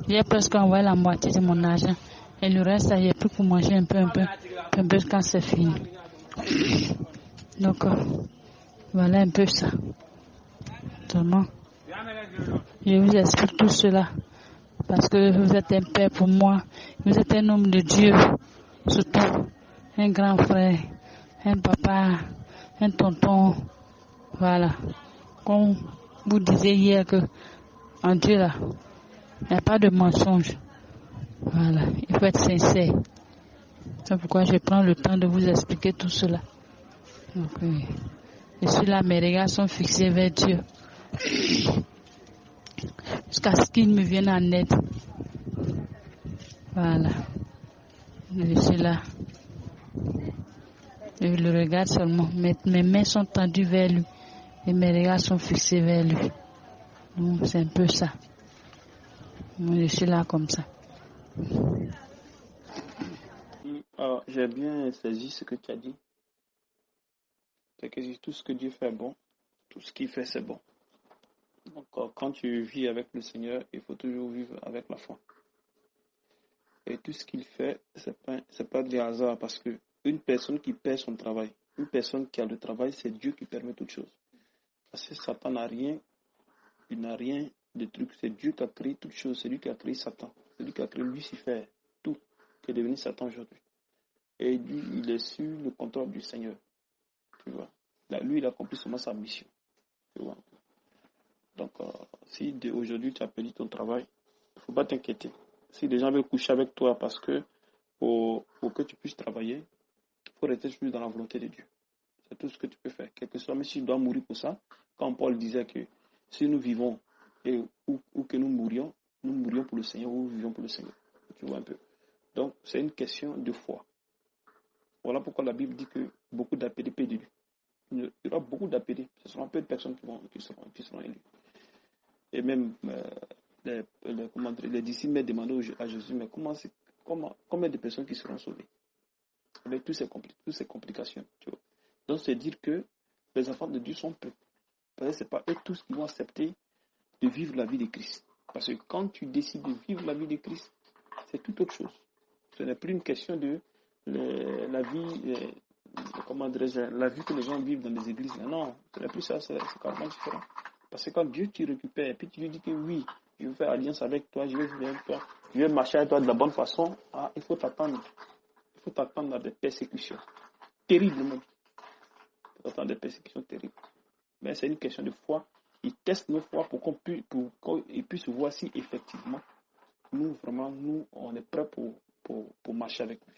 j'ai presque envoyé la moitié de mon argent. Et le reste, j'ai plus pour manger un peu quand c'est fini. Donc, voilà un peu ça. Seulement, je vous explique tout cela. Parce que vous êtes un père pour moi. Vous êtes un homme de Dieu. Surtout, un grand frère, un papa, un tonton. Voilà. Comme vous disiez hier que en Dieu là, il n'y a pas de mensonge. Voilà. Il faut être sincère. C'est pourquoi je prends le temps de vous expliquer tout cela. Donc, je suis là, mes regards sont fixés vers Dieu. Jusqu'à ce qu'il me vienne en aide. Voilà. Je suis là. Je le regarde seulement. Mes mains sont tendues vers lui. Et mes regards sont fixés vers lui. Donc, c'est un peu ça. Moi, je suis là comme ça.
Alors, j'ai bien saisi ce que tu as dit. C'est que tout ce que Dieu fait est bon. Tout ce qu'il fait, c'est bon. Donc, quand tu vis avec le Seigneur, il faut toujours vivre avec la foi. Et tout ce qu'il fait, c'est pas du hasard, parce que une personne qui perd son travail, une personne qui a le travail, c'est Dieu qui permet toutes choses. Parce que Satan n'a rien, il n'a rien de truc. C'est Dieu qui a créé toutes choses. C'est lui qui a créé Satan. C'est lui qui a créé Lucifer, tout, qui est devenu Satan aujourd'hui. Et lui, il est sur le contrôle du Seigneur. Tu vois. Là, lui, il a accompli seulement sa mission. Tu vois. Donc, si aujourd'hui tu as perdu ton travail, il ne faut pas t'inquiéter. Si des gens veulent coucher avec toi parce que pour que tu puisses travailler, il faut rester toujours dans la volonté de Dieu. C'est tout ce que tu peux faire. Quel que soit, mais si tu dois mourir pour ça, quand Paul disait que si nous vivons ou que nous mourions pour le Seigneur ou nous vivions pour le Seigneur. Tu vois un peu. Donc, c'est une question de foi. Voilà pourquoi la Bible dit que beaucoup d'appelés perdus. Il y aura beaucoup d'appelés. Ce seront peu de personnes qui seront élus. Et même les disciples m'ont demandé à Jésus, mais combien de personnes qui seront sauvées avec toutes ces complications. Tu vois. Donc, c'est dire que les enfants de Dieu sont peu. Parce que ce n'est pas eux tous qui vont accepter de vivre la vie de Christ. Parce que quand tu décides de vivre la vie de Christ, c'est tout autre chose. Ce n'est plus une question de la vie, la vie que les gens vivent dans les églises. Non, ce n'est plus ça, c'est carrément différent. Parce que quand Dieu te récupère, et puis tu lui dis que oui, je veux faire alliance avec toi, je veux vivre avec toi, je veux marcher avec toi de la bonne façon, il faut t'attendre. Il faut t'attendre à des persécutions terribles même. Il faut t'attendre à des persécutions terribles. Mais c'est une question de foi. Il teste nos foi pour qu'ils puissent voir si effectivement, nous, on est prêts pour marcher avec lui.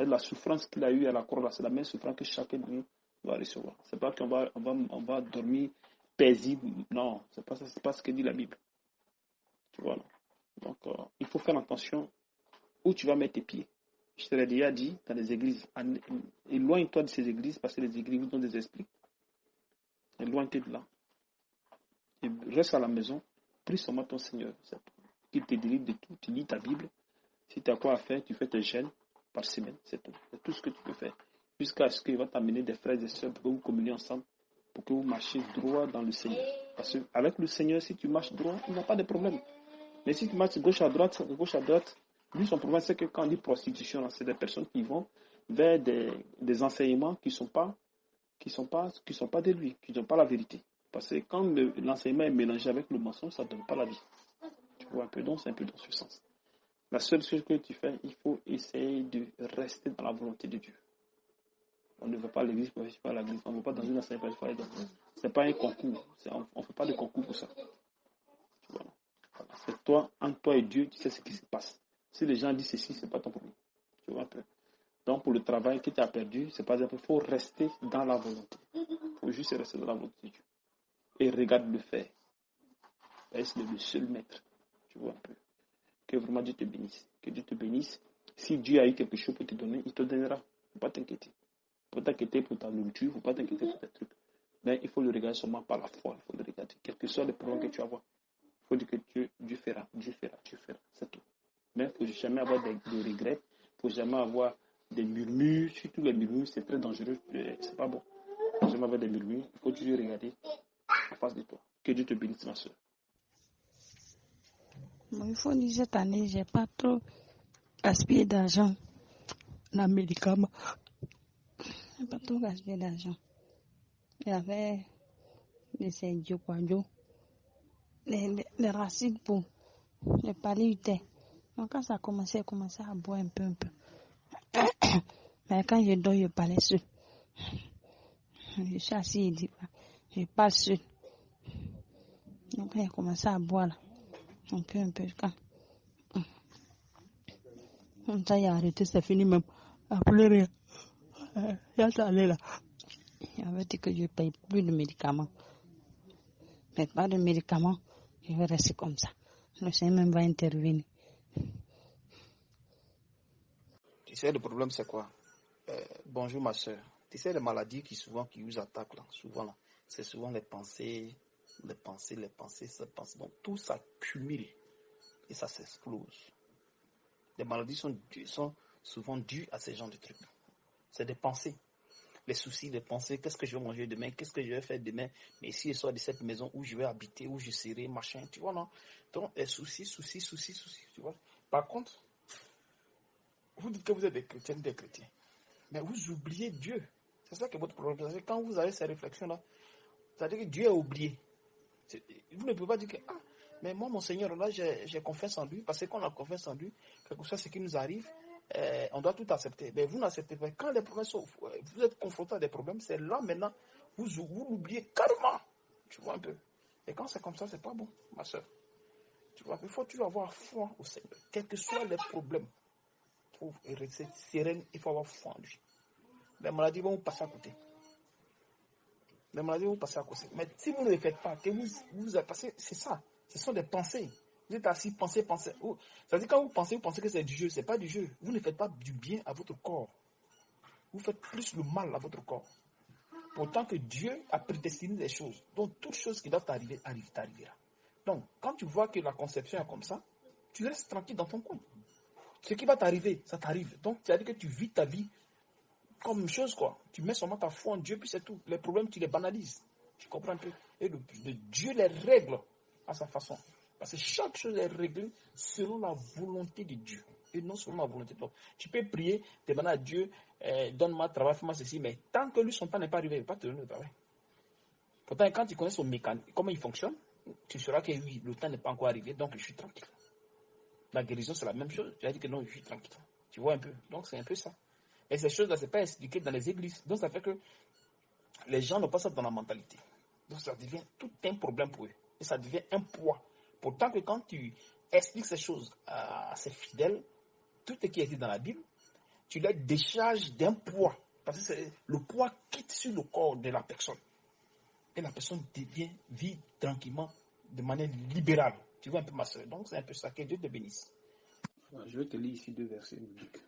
La souffrance qu'il a eue à la croix, c'est la même souffrance que chacun de nous va recevoir. C'est pas qu'on va dormir paisible. Non, c'est pas ça, c'est pas ce que dit la Bible. Tu vois, non? Donc, il faut faire attention où tu vas mettre tes pieds. Je te l'ai déjà dit dans les églises. Éloigne-toi de ces églises parce que les églises ont des esprits. Éloigne-toi de là. Et reste à la maison. Prie seulement ton Seigneur. Qu'il te délivre de tout. Tu lis ta Bible. Si tu as quoi à faire, tu fais tes jeûnes par semaine. C'est tout. C'est tout ce que tu peux faire. Jusqu'à ce qu'il va t'amener des frères et sœurs pour que vous communiez ensemble. Pour que vous marchiez droit dans le Seigneur. Parce qu'avec le Seigneur, si tu marches droit, il n'y a pas de problème. Mais si tu marches de gauche à droite, lui, son problème, c'est que quand on dit prostitution, c'est des personnes qui vont vers des enseignements qui sont pas de lui, qui n'ont pas la vérité. Parce que quand l'enseignement est mélangé avec le mensonge, ça ne donne pas la vie. Tu vois un peu, donc c'est un peu dans ce sens. La seule chose que tu fais, il faut essayer de rester dans la volonté de Dieu. On ne va pas à l'église pour faire à l'église. On ne va pas dans une enseignement pour aller dans. Ce n'est pas un concours. On ne fait pas de concours pour ça. Voilà. C'est toi, entre toi et Dieu, tu sais ce qui se passe. Si les gens disent ceci, ce n'est pas ton problème. Tu vois un peu. Donc, pour le travail que tu as perdu, c'est pas il faut rester dans la volonté. Il faut juste rester dans la volonté de Dieu. Et regarde le faire. C'est le seul maître. Tu vois un peu. Que vraiment Dieu te bénisse. Que Dieu te bénisse. Si Dieu a eu quelque chose pour te donner, il te donnera. Il ne faut pas t'inquiéter. Il ne faut pas t'inquiéter pour ta nourriture, il ne faut pas t'inquiéter pour tes trucs. Mais il faut le regarder seulement par la foi. Il faut le regarder. Quel que soit le problème que tu as, il faut dire que Dieu fera. C'est tout. Mais il ne faut jamais avoir de regrets. Il ne faut jamais avoir des murmures. Surtout les murmures, c'est très dangereux. C'est pas bon. Il ne faut jamais avoir des murmures. Il faut toujours regarder en face de toi. Que Dieu te bénisse, ma soeur.
Bon, il faut dire cette année, j'ai pas trop gaspillé d'argent dans les médicaments. J'ai pas trop gaspillé d'argent. Il y avait des dioquadio, les racines pour les paléutères. Donc quand ça a commencé à boire un peu. Mais quand je dors, je parlais seul. Je suis assis et dit, je parle seul. Donc quand j'ai commencé à boire là, un peu, quand ça y a arrêté, c'est fini même. À pleurer. Il y a allé là. Il avait dit que je ne paye plus de médicaments. Mais pas de médicaments, je vais rester comme ça. Le Seigneur même va intervenir.
Tu sais, le problème, c'est quoi? Bonjour, ma soeur. Tu sais, les maladies qui vous attaquent, là, souvent, là, c'est souvent les pensées. Donc, tout ça cumule et ça s'explose. Les maladies sont souvent dues à ces genres de trucs. C'est des pensées. Les soucis, les pensées, qu'est-ce que je vais manger demain, qu'est-ce que je vais faire demain, mais si je sors de cette maison où je vais habiter, où je serai, machin, tu vois, non? Donc, les soucis, tu vois. Par contre, vous dites que vous êtes des chrétiens, mais vous oubliez Dieu. C'est ça qui est votre problème. C'est quand vous avez ces réflexions-là, c'est-à-dire que Dieu est oublié. Vous ne pouvez pas dire que, mais moi, mon Seigneur, là, j'ai confiance en lui, parce qu'on a confiance en lui, quelque chose, ce qui nous arrive, on doit tout accepter. Mais vous n'acceptez pas. Quand les problèmes sont, vous êtes confronté à des problèmes, c'est là maintenant, vous l'oubliez carrément. Tu vois un peu. Et quand c'est comme ça, c'est pas bon, ma soeur. Tu vois, il faut toujours avoir foi au Seigneur. Quels que soient les problèmes, pour rester sereine, il faut avoir foi en lui. Les maladies vont vous passer à côté. Les maladies vont vous passer à côté. Mais si vous ne le faites pas, que vous passez, c'est ça. Ce sont des pensées. Vous êtes assis, pensez. C'est-à-dire quand vous pensez que c'est du jeu. Ce n'est pas du jeu. Vous ne faites pas du bien à votre corps. Vous faites plus le mal à votre corps. Pourtant que Dieu a prédestiné des choses. Donc, toutes choses qui doivent t'arrivera. Donc, quand tu vois que la conception est comme ça, tu restes tranquille dans ton coin. Ce qui va t'arriver, ça t'arrive. Donc, c'est-à-dire que tu vis ta vie comme une chose, quoi. Tu mets seulement ta foi en Dieu, puis c'est tout. Les problèmes, tu les banalises. Tu comprends un peu? Et Dieu les règle à sa façon. Parce que chaque chose est réglée selon la volonté de Dieu. Et non selon la volonté de l'homme. Tu peux prier, demander à Dieu, donne-moi le travail, fais-moi ceci, mais tant que lui, son temps n'est pas arrivé, il ne va pas te donner le travail. Pourtant, quand tu connais son mécanisme, comment il fonctionne, tu sauras que oui, le temps n'est pas encore arrivé, donc je suis tranquille. La guérison, c'est la même chose. Tu as dit que non, je suis tranquille. Tu vois un peu. Donc, c'est un peu ça. Et ces choses-là, ce n'est pas expliqué dans les églises. Donc, ça fait que les gens n'ont pas ça dans la mentalité. Donc, ça devient tout un problème pour eux. Et ça devient un poids. Pourtant que quand tu expliques ces choses à ces fidèles, tout ce qui est dit dans la Bible, tu les décharges d'un poids. Parce que le poids quitte sur le corps de la personne. Et la personne vit tranquillement, de manière libérale. Tu vois un peu ma soeur. Donc, c'est un peu ça. Que Dieu te bénisse.
Je vais te lire ici 2 versets bibliques.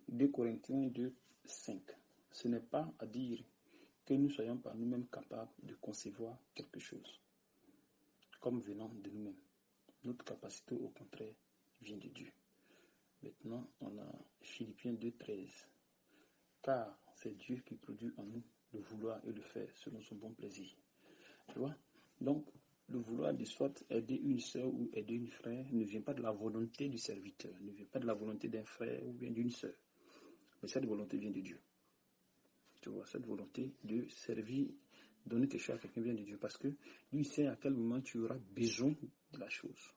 2 Corinthiens 2, 5. Ce n'est pas à dire que nous soyons par nous-mêmes capables de concevoir quelque chose comme venant de nous-mêmes. Notre capacité, au contraire, vient de Dieu. Maintenant, on a Philippiens 2, 13. Car c'est Dieu qui produit en nous le vouloir et le faire selon son bon plaisir. Tu vois? Donc, le vouloir de soit aider une soeur ou aider une frère ne vient pas de la volonté du serviteur, ne vient pas de la volonté d'un frère ou bien d'une soeur. Mais cette volonté vient de Dieu. Tu vois, cette volonté de servir
Donner quelque chose à quelqu'un vient de Dieu parce que lui, il sait à quel moment tu auras besoin de la chose.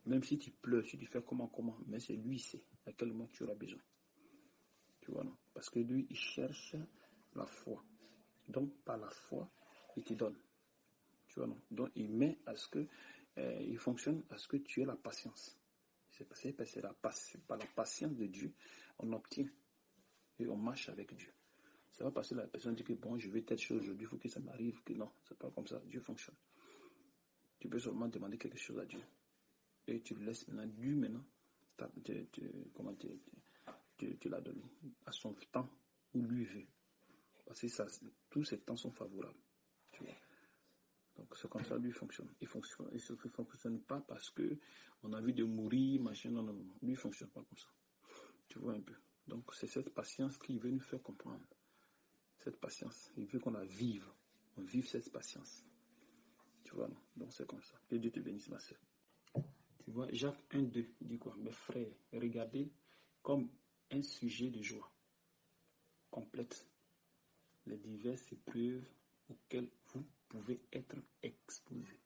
Même si tu pleures, si tu fais comment, mais c'est lui, il sait à quel moment tu auras besoin. Tu vois, non? Parce que lui, il cherche la foi. Donc, par la foi, il te donne. Tu vois, non? Donc, il met à ce que, il fonctionne à ce que tu aies la patience. C'est parce que c'est par la patience de Dieu, on obtient et on marche avec Dieu. Ça va passer la personne dit que bon, je veux telle chose aujourd'hui, il faut que ça m'arrive, que non, c'est pas comme ça, Dieu fonctionne. Tu peux seulement demander quelque chose à Dieu. Et tu le laisses maintenant, lui maintenant, tu l'as donné à son temps où lui veut. Parce que ça, tous ces temps sont favorables. Tu vois. Donc c'est comme ça, lui fonctionne. Il ne fonctionne pas parce qu'on a envie de mourir, machin, non. Lui, il ne fonctionne pas comme ça. Tu vois un peu. Donc c'est cette patience qu'il veut nous faire comprendre. Cette patience, il veut qu'on la vive. On vive cette patience. Tu vois, non? Donc c'est comme ça. Que Dieu te bénisse, ma soeur. Tu vois, Jacques 1:2 dit quoi? Mes frères, regardez comme un sujet de joie complète les diverses épreuves auxquelles vous pouvez être exposés,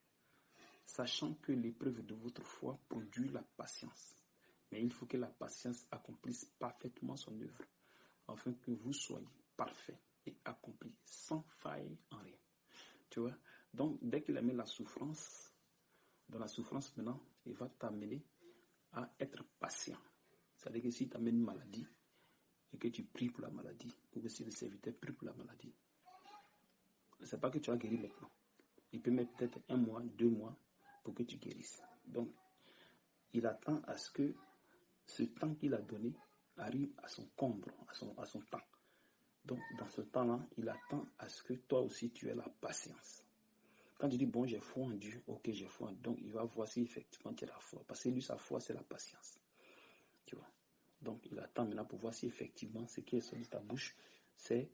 sachant que l'épreuve de votre foi produit la patience. Mais il faut que la patience accomplisse parfaitement son œuvre, afin que vous soyez parfaits et accomplis sans faille en rien. Tu vois? Donc, dès qu'il a mis la souffrance, dans la souffrance maintenant, il va t'amener à être patient. C'est-à-dire que si tu amènes une maladie et que tu pries pour la maladie, ou que si le serviteur prie pour la maladie, c'est pas que tu vas guérir maintenant. Il peut mettre peut-être 1 mois, 2 mois pour que tu guérisses. Donc, il attend à ce que ce temps qu'il a donné arrive à son comble, à son temps. Donc, dans ce temps-là, il attend à ce que toi aussi tu aies la patience. Quand tu dis, bon, j'ai foi en Dieu, ok, j'ai foi en Dieu, donc il va voir si effectivement tu as la foi. Parce que lui, sa foi, c'est la patience. Tu vois. Donc, il attend maintenant pour voir si effectivement ce qui est sorti de ta bouche, c'est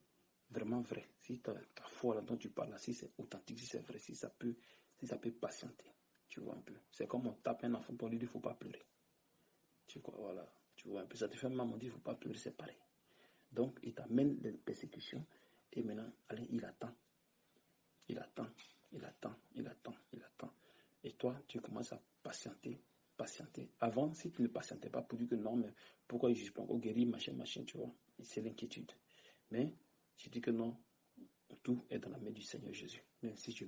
vraiment vrai. Si ta foi là dont tu parles, si c'est authentique, si c'est vrai, si ça peut patienter. Tu vois un peu. C'est comme on tape un enfant pour lui dire, il ne faut pas pleurer. Tu vois, voilà. Tu vois un peu. Ça te fait mal, on dit, il ne faut pas pleurer, c'est pareil. Donc, il t'amène les persécutions et maintenant, allez, il attend. Il attend. Et toi, tu commences à patienter. Avant, si tu ne patientais pas pour dire que non, mais pourquoi il juge pas au guéri, machin, tu vois, c'est l'inquiétude. Mais je dis que non, tout est dans la main du Seigneur Jésus. Même si je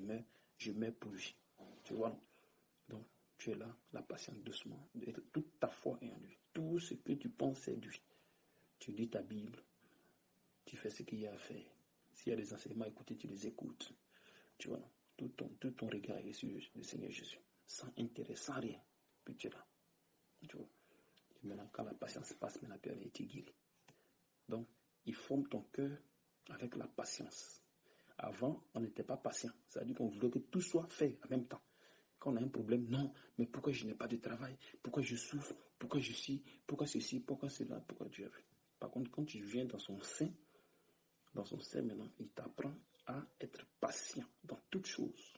meurs pour lui. Tu vois. Donc, tu es là, la patience doucement. Toute ta foi est en lui. Tout ce que tu penses, c'est lui. Tu lis ta Bible. Tu fais ce qu'il y a à faire. S'il y a des enseignements à écouter, tu les écoutes. Tu vois, tout ton regard est sur le Seigneur Jésus. Sans intérêt, sans rien. Puis tu es là. Tu vois. Et maintenant, quand la patience passe, maintenant, tu es guéri. Donc, il forme ton cœur avec la patience. Avant, on n'était pas patient. C'est-à-dire qu'on voulait que tout soit fait en même temps. Quand on a un problème, non, mais pourquoi je n'ai pas de travail? Pourquoi je souffre? Pourquoi je suis? Pourquoi ceci? Pourquoi cela? Pourquoi Dieu? Par contre, quand tu viens dans son sein maintenant, il t'apprend à être patient dans toutes choses.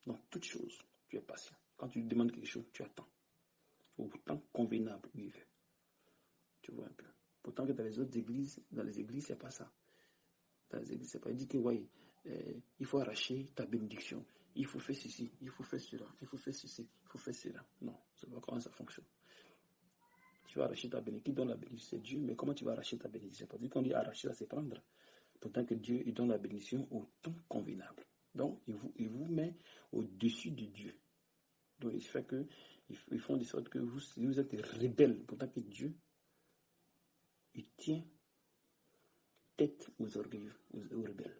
Dans toutes choses, tu es patient. Quand tu lui demandes quelque chose, tu attends. Au temps convenable où il veut. Tu vois un peu. Pourtant que dans les autres églises, c'est pas ça. Dans les églises, c'est pas. Il dit que ouais, il faut arracher ta bénédiction. Il faut faire ceci, il faut faire cela, il faut faire ceci, il faut faire cela. Non, c'est pas comment ça fonctionne. Tu vas arracher ta bénédiction. Qui donne la bénédiction? C'est Dieu. Mais comment tu vas arracher ta bénédiction? Parce que quand on dit arracher, c'est prendre. Pourtant que Dieu, il donne la bénédiction au temps convenable. Donc, il vous met au-dessus de Dieu. Donc, il fait que, ils font de sorte que vous êtes rebelles. Pourtant que Dieu, il tient tête aux orgueilleux, aux rebelles.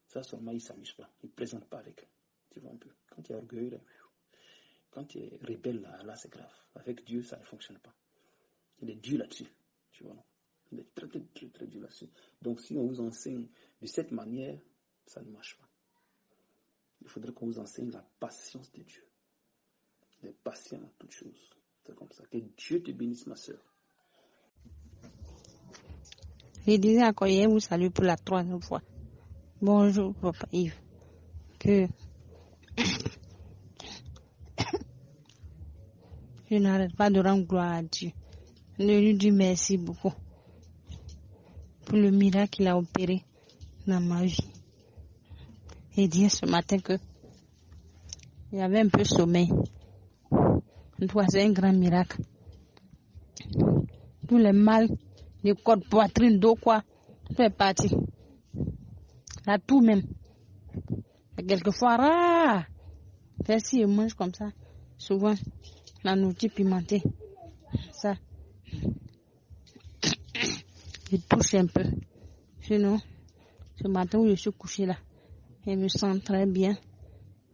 Ça, seulement, il ne s'amuse pas. Il ne présente pas avec. Tu vois un peu. Quand tu es orgueilleux, là, quand tu es rebelle, là, c'est grave. Avec Dieu, ça ne fonctionne pas. Il est Dieu là-dessus. Tu vois, non? Il est très, très, très, très dur là-dessus. Donc, si on vous enseigne de cette manière, ça ne marche pas. Il faudrait qu'on vous enseigne la patience de Dieu. Il est patient en toutes choses. C'est comme ça. Que Dieu te bénisse, ma soeur.
Je disais encore hier, vous salue pour la 3e fois. Bonjour, Papa Yves. Que je n'arrête pas de rendre gloire à Dieu. Je lui dis merci beaucoup pour le miracle qu'il a opéré dans ma vie. et dire ce matin que il y avait un peu sommeil. En tout cas, c'est un grand miracle. Tous les mal, les côtes, poitrine, dos, quoi, tout est parti. Là, tout même. Et quelquefois, rare. Si je mange comme ça, souvent, la nourriture pimentée, ça, je touche un peu. Sinon, ce matin où je suis couchée là, je me sens très bien.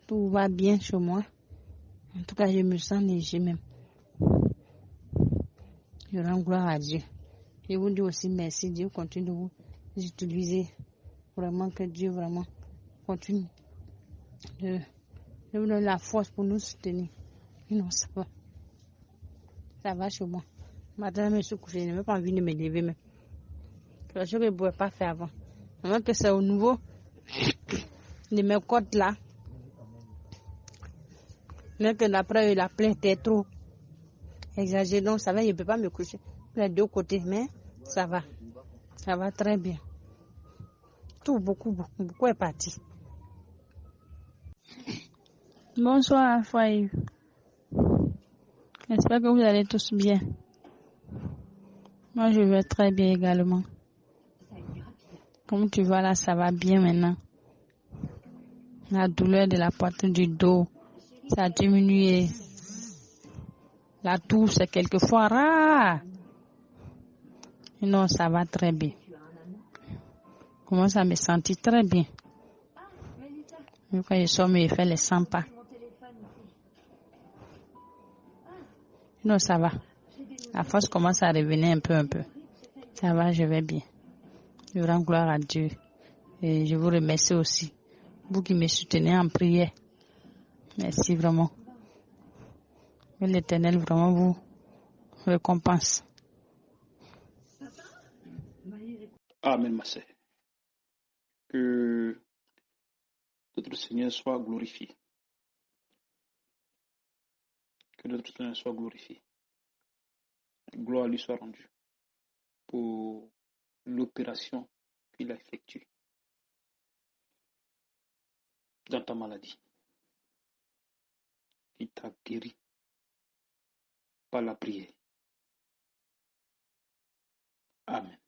Tout va bien chez moi. En tout cas, je me sens léger même. Je rends gloire à Dieu. Je vous dis aussi merci. Dieu continue de vous utiliser. Vraiment que Dieu vraiment continue de vous donner la force pour nous soutenir. Non, ça va chez moi. Maintenant, je me suis couchée. Je n'ai même pas envie de me lever même. C'est chose que je ne pouvais pas faire avant. Maintenant que c'est au niveau de mes côtes là. Même que d'après la plaie était trop exagérée. Donc ça va, je ne peux pas me coucher les deux côtés. Mais ça va. Ça va très bien. Tout, beaucoup est parti. Bonsoir, Foyer. J'espère que vous allez tous bien. Moi, je vais très bien également. Comme tu vois là, ça va bien maintenant. La douleur de la poitrine du dos, ça a diminué. La toux, c'est quelquefois rare. Non, ça va très bien. Je commence à me sentir très bien. Quand je sors, je fais les 100 pas. Non, ça va. La force commence à revenir un peu. Ça va, je vais bien. Je rends gloire à Dieu. Et je vous remercie aussi. Vous qui me soutenez en prière. Merci vraiment. Que l'Éternel vraiment vous récompense.
Amen, ma sœur. Que notre Seigneur soit glorifié. Que notre Seigneur soit glorifié. Gloire lui soit rendue pour l'opération qu'il a effectuée dans ta maladie. Il t'a guéri par la prière. Amen.